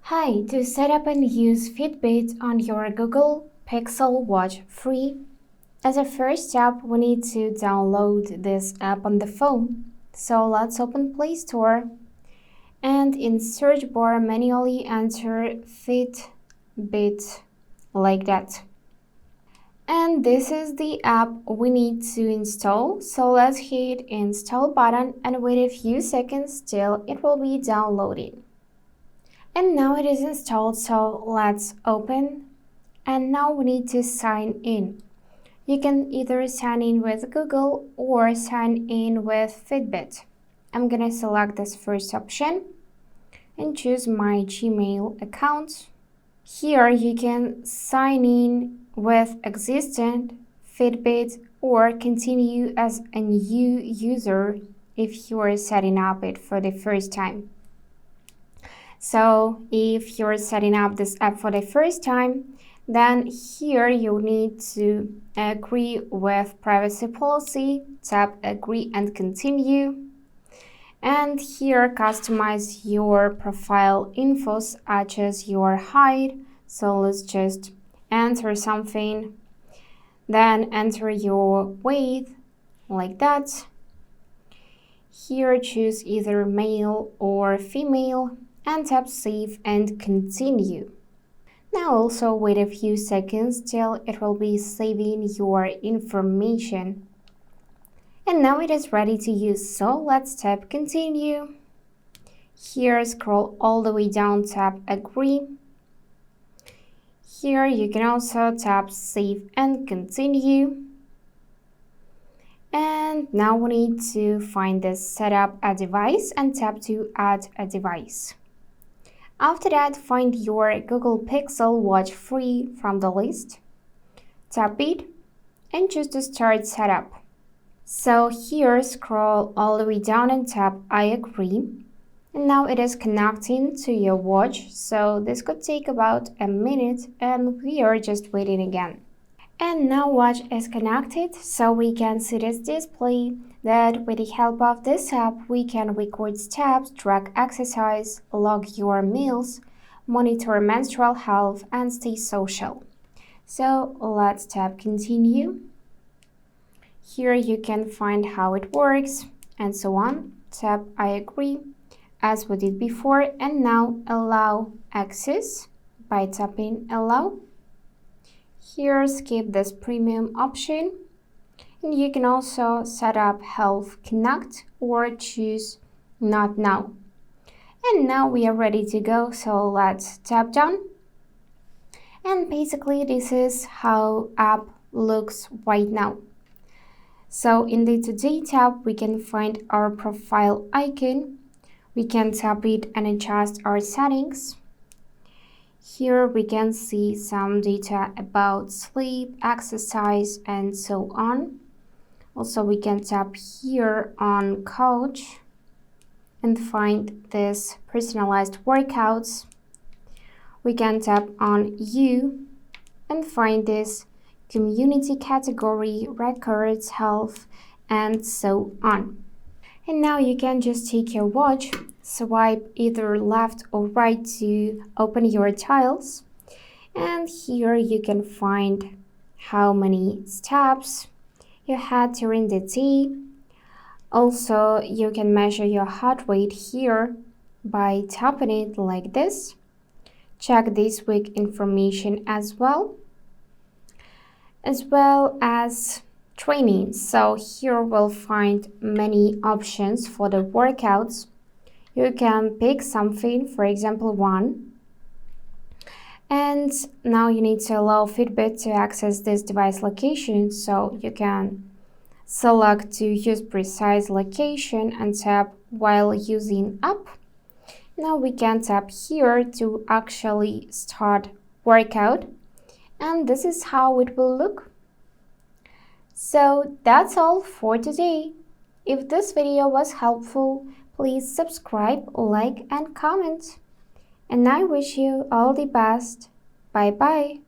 Hi, to set up and use Fitbit on your Google Pixel Watch free, as a first step, we need to download this app on the phone. So let's open Play Store and in search bar manually enter Fitbit like that. And this is the app we need to install. So let's hit install button and wait a few seconds till it will be downloaded. And now it is installed, so let's open. And now we need to sign in. You can either sign in with Google or sign in with Fitbit. I'm gonna select this first option and choose my Gmail account. Here you can sign in with existing Fitbit or continue as a new user if you are setting up it for the first time. So if you're setting up this app for the first time, then here you need to agree with privacy policy, tap agree and continue. And here customize your profile info such as your height. So let's just enter something. Then enter your weight like that. Here choose either male or female and tap save and continue. Now also wait a few seconds till it will be saving your information. And now it is ready to use, so let's tap continue. Here scroll all the way down, tap agree. Here you can also tap save and continue. And now we need to find this setup a device and tap to add a device. After that, find your Google Pixel Watch free from the list, tap it, and choose to start setup. So here, scroll all the way down and tap I agree. And now it is connecting to your watch, so this could take about a minute and we are just waiting again. And now watch is connected, so we can see this display that with the help of this app, we can record steps, track exercise, log your meals, monitor menstrual health, and stay social. So let's tap continue. Here you can find how it works and so on. Tap I agree as we did before, and now allow access by tapping allow. Here skip this premium option. And you can also set up Health Connect or choose Not Now. And now we are ready to go, so let's tap done. And basically this is how app looks right now. So in the Today tab, we can find our profile icon. We can tap it and adjust our settings. Here we can see some data about sleep, exercise, and so on. Also, we can tap here on coach and find this personalized workouts. We can tap on you and find this community category, records, health, and so on. And now you can just take your watch, swipe either left or right to open your tiles. And here you can find how many steps you had during the day. Also, you can measure your heart rate here by tapping it like this. Check this week information as well as training. So here we'll find many options for the workouts. You can pick something, for example, one. And now you need to allow Fitbit to access this device location, so you can select to use precise location and tap while using app. Now we can tap here to actually start workout, and this is how it will look. So that's all for today. If this video was helpful, please subscribe, like, and comment. And I wish you all the best. Bye bye.